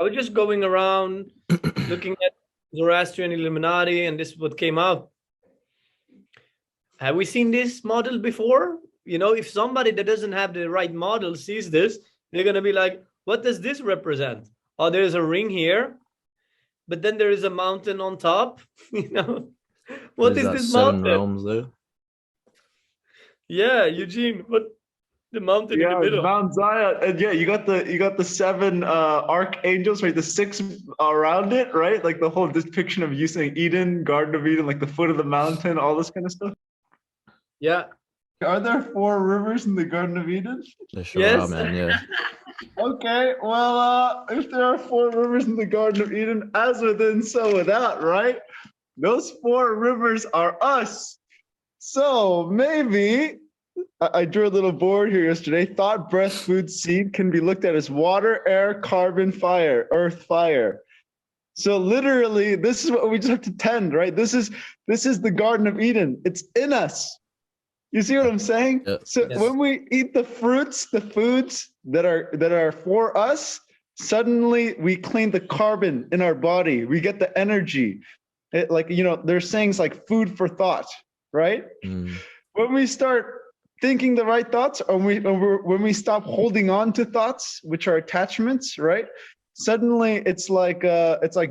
I was just going around looking at Zoroastrian Illuminati, and this is what came out. Have we seen this model before? You know, if somebody that doesn't have the right model sees this, they're going to be like, what does this represent? Oh, there's a ring here, but then there is a mountain on top. You know, what is that this seven mountain? realms there? Yeah, Eugene, what the mountain in the Yeah, middle? Mount Zion, and yeah, you got the seven archangels, right? The six around it, right? Like the whole depiction of you saying Eden, Garden of Eden, like the foot of the mountain, all this kind of stuff. Yeah. Are there four rivers in the Garden of Eden? They sure are, Yes. man. Yeah. Okay, well, if there are four rivers in the Garden of Eden, as within, so without, right? Those four rivers are us. So maybe I drew a little board here yesterday. Thought, breath, food, seed can be looked at as water, air, carbon, fire, earth, fire. So literally, this is what we just have to tend, right? This is the Garden of Eden. It's in us. You see what I'm saying? Yeah. So Yes. when we eat the fruits, the foods that are for us, suddenly we clean the carbon in our body. We get the energy. Like, you know, there's sayings like food for thought, right? Mm. When we start thinking the right thoughts, or when we stop holding on to thoughts, which are attachments, right? Suddenly it's like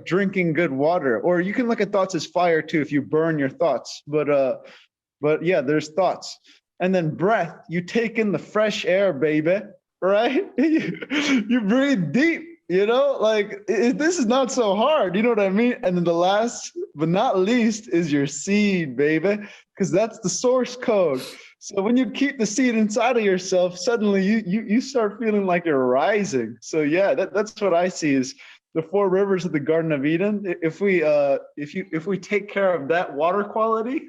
drinking good water. Or you can look at thoughts as fire too if you burn your thoughts. But yeah, there's thoughts. And then breath, you take in the fresh air, baby, right? You breathe deep, you know, like this is not so hard, you know what I mean? And then the last but not least is your seed, baby, because that's the source code. So when you keep the seed inside of yourself, suddenly you start feeling like you're rising. So yeah, that's what I see is the four rivers of the Garden of Eden. If we take care of that water quality,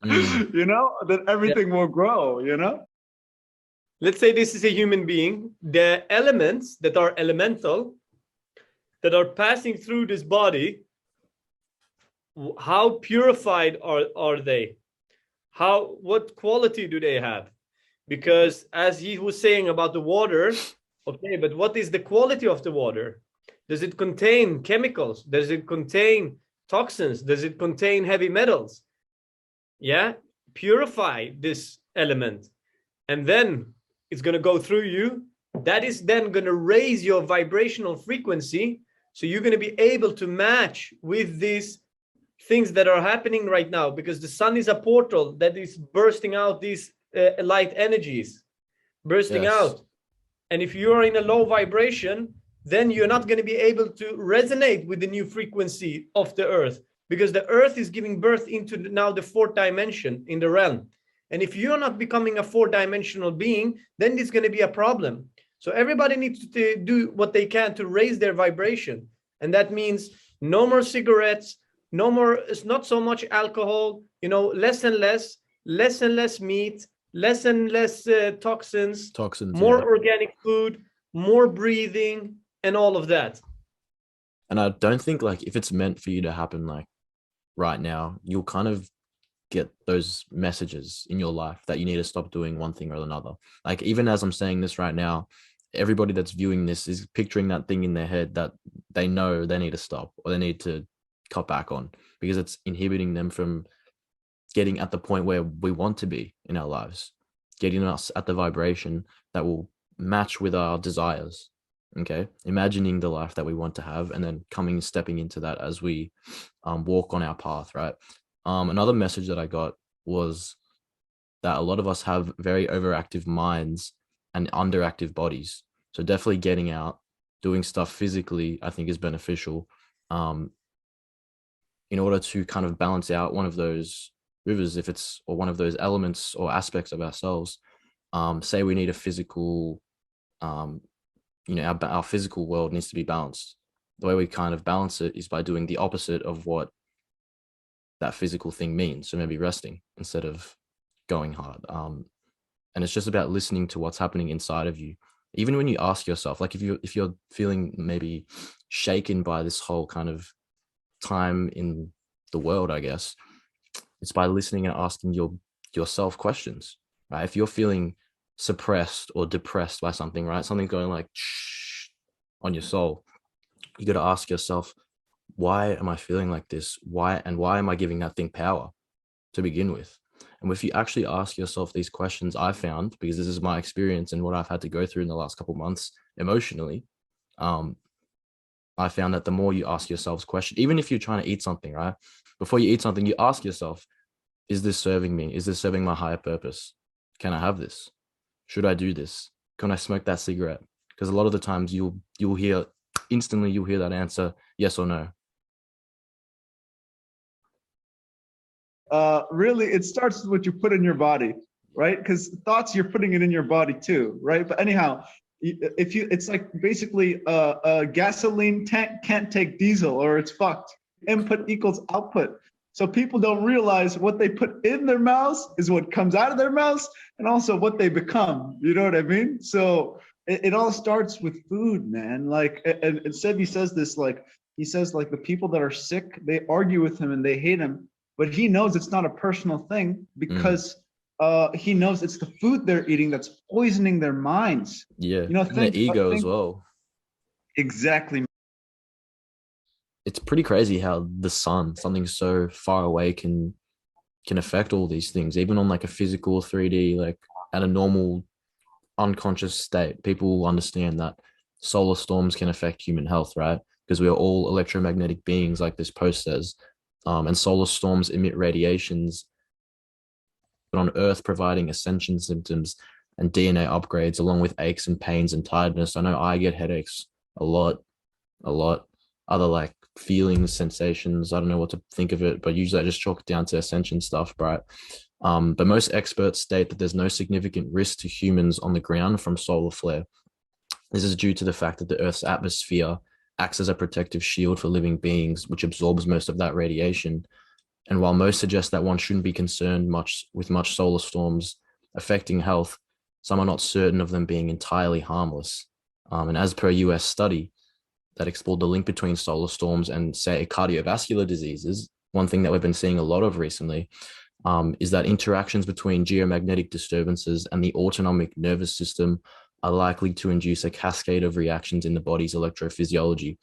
you know, then everything will grow, you know? Let's say this is a human being. The elements that are elemental, that are passing through this body, how purified are they? What quality do they have? Because as he was saying about the water, okay, but what is the quality of the water? Does it contain chemicals? Does it contain toxins? Does it contain heavy metals? Yeah, purify this element, and then it's going to go through you. That is then going to raise your vibrational frequency, so you're going to be able to match with these things that are happening right now, because the sun is a portal that is bursting out these light energies, bursting out. And if you are in a low vibration, then you're not going to be able to resonate with the new frequency of the earth, because the earth is giving birth into now the fourth dimension in the realm. And if you're not becoming a four-dimensional being, then it's going to be a problem. So everybody needs to do what they can to raise their vibration. And that means no more cigarettes, no more, it's not so much alcohol, you know, less and less meat, less and less toxins, more organic food, more breathing, and all of that. And I don't think, like, if it's meant for you to happen, like, right now, you'll kind of get those messages in your life that you need to stop doing one thing or another. Like, even as I'm saying this right now, everybody that's viewing this is picturing that thing in their head that they know they need to stop or they need to cut back on, because it's inhibiting them from getting at the point where we want to be in our lives, getting us at the vibration that will match with our desires. Okay, imagining the life that we want to have, and then stepping into that as we walk on our path, right? Another message that I got was that a lot of us have very overactive minds and underactive bodies. So definitely getting out, doing stuff physically, I think is beneficial in order to kind of balance out one of those rivers, or one of those elements or aspects of ourselves. Say we need a physical, our physical world needs to be balanced. The way we kind of balance it is by doing the opposite of what that physical thing means. So maybe resting instead of going hard. And it's just about listening to what's happening inside of you. Even when you ask yourself, like if you're feeling maybe shaken by this whole kind of time in the world, I guess, it's by listening and asking yourself questions, right? If you're feeling suppressed or depressed by something, right? Something's going like on your soul. you got to ask yourself, why am I feeling like this? Why am I giving that thing power to begin with? And if you actually ask yourself these questions, I found, because this is my experience and what I've had to go through in the last couple of months emotionally, I found that the more you ask yourselves questions, even if you're trying to eat something, right? Before you eat something, you ask yourself, is this serving me? Is this serving my higher purpose? Can I have this? Should I do this? Can I smoke that cigarette? Because a lot of the times you'll hear instantly, you'll hear that answer, yes or no. Really, it starts with what you put in your body, right? Because thoughts, you're putting it in your body too, right? But anyhow, it's like basically a gasoline tank can't take diesel or it's fucked. Input equals output. So people don't realize what they put in their mouths is what comes out of their mouths, and also what they become. You know what I mean? So it all starts with food, man. Like, and Sebi says this, like, he says, like, the people that are sick, they argue with him and they hate him, but he knows it's not a personal thing because he knows it's the food they're eating that's poisoning their minds. Yeah, you know, and the ego as well. Exactly. It's pretty crazy how the sun, something so far away, can affect all these things, even on like a physical 3D, like at a normal unconscious state. People will understand that solar storms can affect human health, right? Because we are all electromagnetic beings, like this post says. And solar storms emit radiations on Earth, providing ascension symptoms and DNA upgrades, along with aches and pains and tiredness. I know I get headaches a lot. Other like feelings, sensations, I don't know what to think of it, but usually I just chalk it down to ascension stuff, right? But most experts state that there's no significant risk to humans on the ground from solar flare. This is due to the fact that the Earth's atmosphere acts as a protective shield for living beings, which absorbs most of that radiation. And while most suggest that one shouldn't be concerned with much solar storms affecting health, some are not certain of them being entirely harmless. And as per a US study that explored the link between solar storms and, say, cardiovascular diseases, one thing that we've been seeing a lot of recently is that interactions between geomagnetic disturbances and the autonomic nervous system are likely to induce a cascade of reactions in the body's electrophysiology.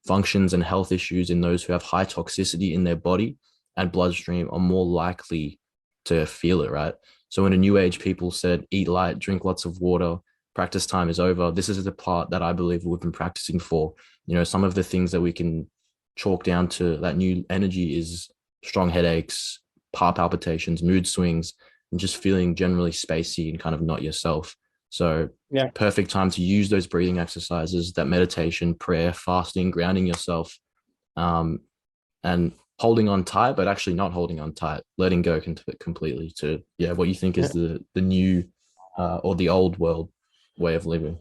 Functions and health issues in those who have high toxicity in their body and bloodstream are more likely to feel it, right? So when a new age people said, eat light, drink lots of water, practice time is over, this is the part that I believe we've been practicing for. You know, some of the things that we can chalk down to that new energy is strong headaches, heart palpitations, mood swings, and just feeling generally spacey and kind of not yourself. So yeah, perfect time to use those breathing exercises, that meditation, prayer, fasting, grounding yourself, and holding on tight, but actually not holding on tight, letting go completely to, yeah, what you think is the new or the old world way of living.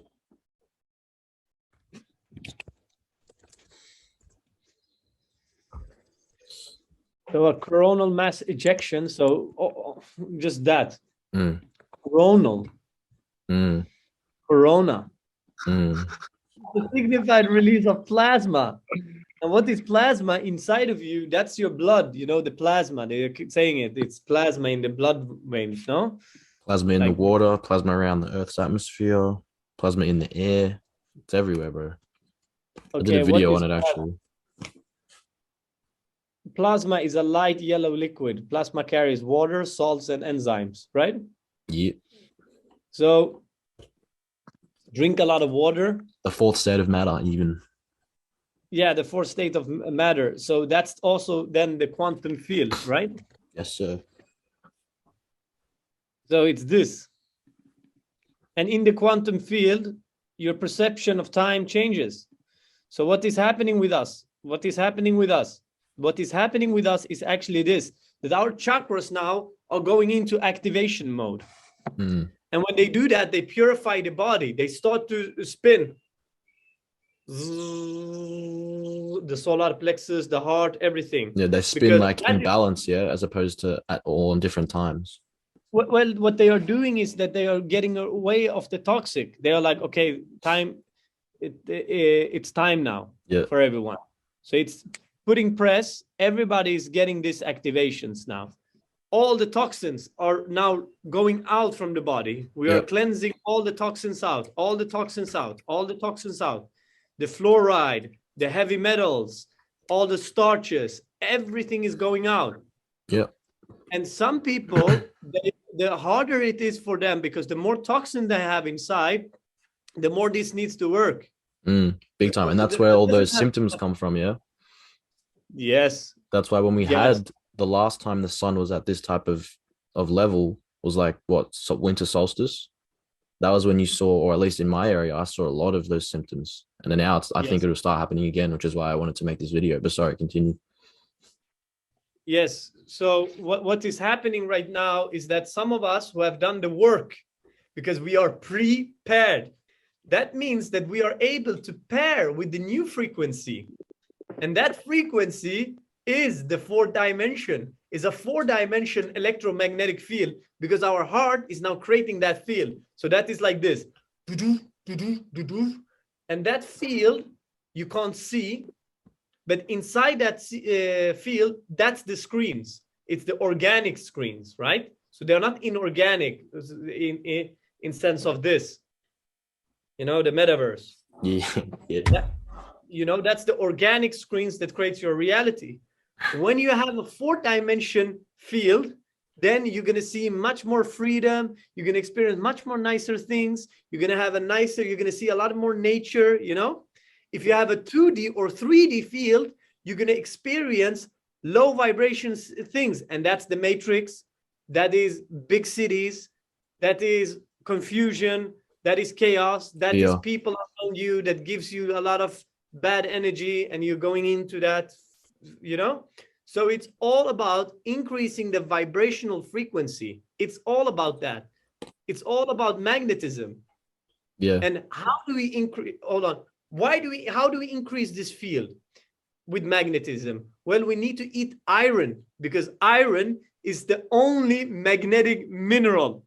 So a coronal mass ejection. So just that. Coronal. Corona. The signified release of plasma. And what is plasma inside of you? That's your blood. You know, the plasma. They keep saying it. It's plasma in the blood veins, no? Plasma in the water, plasma around the Earth's atmosphere, plasma in the air. It's everywhere, bro. Okay, I did a video on it, actually. Plasma is a light yellow liquid. Plasma carries water, salts, and enzymes, right? Yeah. So drink a lot of water. The fourth state of matter, even. Yeah, the fourth state of matter. So that's also then the quantum field, right? Yes, sir. So it's this. And in the quantum field, your perception of time changes. So what is happening with us? What is happening with us? What is happening with us is actually this, that our chakras now are going into activation mode. And when they do that, they purify the body. They start to spin. The solar plexus, the heart, everything. Yeah, they spin because like in balance, yeah, as opposed to at all on different times. Well, what they are doing is that they are getting away of the toxic. They are like, okay, time, it's time now for everyone. So it's putting press. Everybody is getting these activations now. All the toxins are now going out from the body. We are cleansing all the toxins out, all the toxins out, all the toxins out. The fluoride, the heavy metals, all the starches, everything is going out. Yeah. And some people, the harder it is for them, because the more toxin they have inside, the more this needs to work. Big time. And that's where all those symptoms come from, yeah? Yes. That's why when we had the last time the sun was at this type of level was like, what, winter solstice? That was when you saw, or at least in my area, I saw a lot of those symptoms. And then now I think it will start happening again, which is why I wanted to make this video. But sorry, continue. Yes. So what is happening right now is that some of us who have done the work, because we are prepared, that means that we are able to pair with the new frequency. And that frequency is the fourth dimension, is a 4-dimension electromagnetic field, because our heart is now creating that field. So that is like this. And that field you can't see, but inside that field, that's the screens. It's the organic screens, right? So they're not inorganic in sense of this, you know, the metaverse. Yeah. You know, that's the organic screens that creates your reality. When you have a 4-dimension field, then you're going to see much more freedom. You're going to experience much more nicer things. You're going to have you're going to see a lot more nature, you know. If you have a 2D or 3D field, you're going to experience low vibrations things. And that's the matrix. That is big cities. That is confusion. That is chaos. That is people around you that gives you a lot of bad energy, and you're going into that, you know. So it's all about increasing the vibrational frequency. It's all about that. It's all about magnetism. Yeah. And how do we increase? Hold on. How do we increase this field with magnetism? Well, we need to eat iron, because iron is the only magnetic mineral.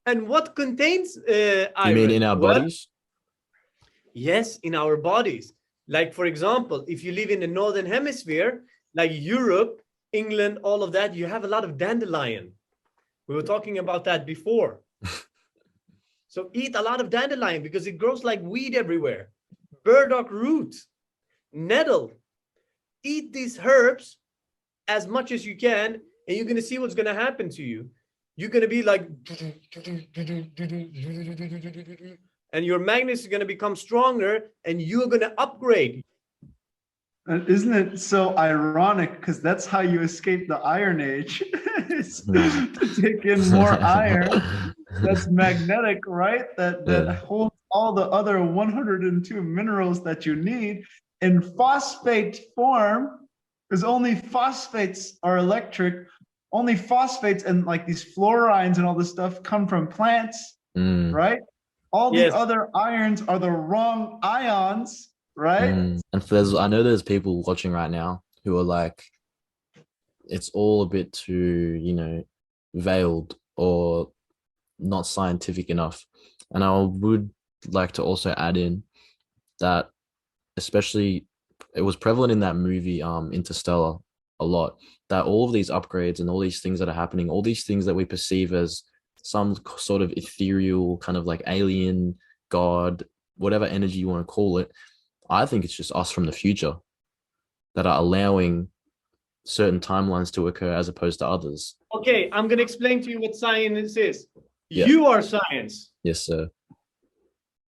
And what contains iron? You mean in our bodies? Yes, in our bodies. Like, for example, if you live in the Northern Hemisphere, like Europe, England, all of that, you have a lot of dandelion. We were talking about that before. So eat a lot of dandelion, because it grows like weed everywhere. Burdock root, nettle. Eat these herbs as much as you can, and you're going to see what's going to happen to you. You're going to be like, and your magnets are going to become stronger, and you're going to upgrade. And isn't it so ironic? Because that's how you escape the Iron Age, is to take in more iron. That's magnetic, right? That holds all the other 102 minerals that you need in phosphate form, because only phosphates are electric. Only phosphates and like these fluorines and all this stuff come from plants, right? All the other irons are the wrong ions, right? And I know there's people watching right now who are like, it's all a bit too, you know, veiled or not scientific enough. And I would like to also add in that, especially, it was prevalent in that movie, Interstellar, a lot, that all of these upgrades and all these things that are happening, all these things that we perceive as some sort of ethereal kind of like alien god, whatever energy you want to call it, I think it's just us from the future that are allowing certain timelines to occur as opposed to others. Okay, I'm going to explain to you what science is. You are science. Yes, sir.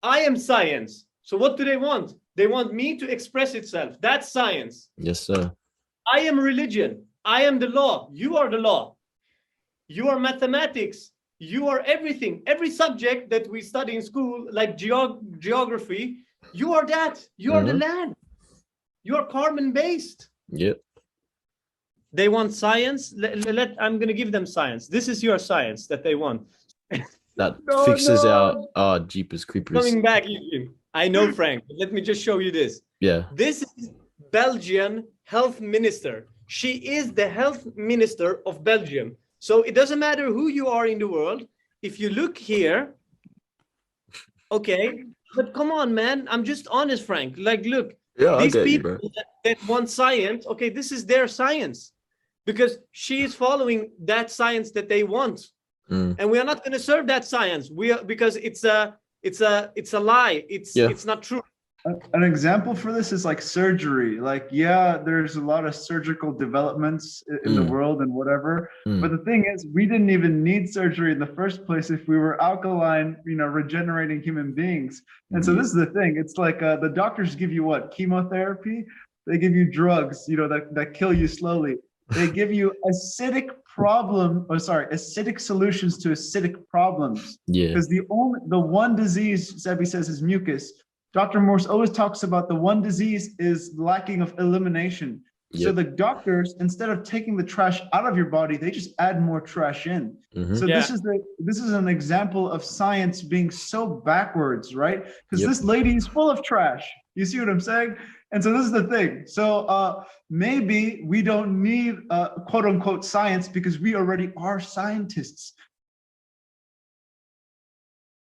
I am science. So what do they want? They want me to express itself. That's science. Yes, sir. I am religion. I am the law. You are the law. You are mathematics. You are everything. Every subject that we study in school, like geography, you are that. You are the land. You are carbon-based. Yep. They want science. I'm going to give them science. This is your science that they want. That fixes our Jeepers Creepers. Coming back, I know, Frank. But let me just show you this. Yeah. This is Belgian health minister. She is the health minister of Belgium. So it doesn't matter who you are in the world. If you look here, okay, but come on, man. I'm just honest, Frank. Like, look, these people that want science, okay, this is their science, because she is following that science that they want. And we are not going to serve that science. Because it's a lie. It's not true. An example for this is like surgery. Like, yeah, there's a lot of surgical developments in the world and whatever. But the thing is, we didn't even need surgery in the first place if we were alkaline, regenerating human beings. And so this is the thing. It's like the doctors give you what? Chemotherapy? They give you drugs, that kill you slowly. They give you acidic solutions to acidic problems. Yeah. Because the one disease, Sebi says, is mucus. Dr. Morse always talks about the one disease is lacking of elimination. Yep. So the doctors, instead of taking the trash out of your body, they just add more trash in. So this is an example of science being so backwards, right? Because this lady is full of trash. You see what I'm saying? And so this is the thing. So maybe we don't need quote unquote science because we already are scientists.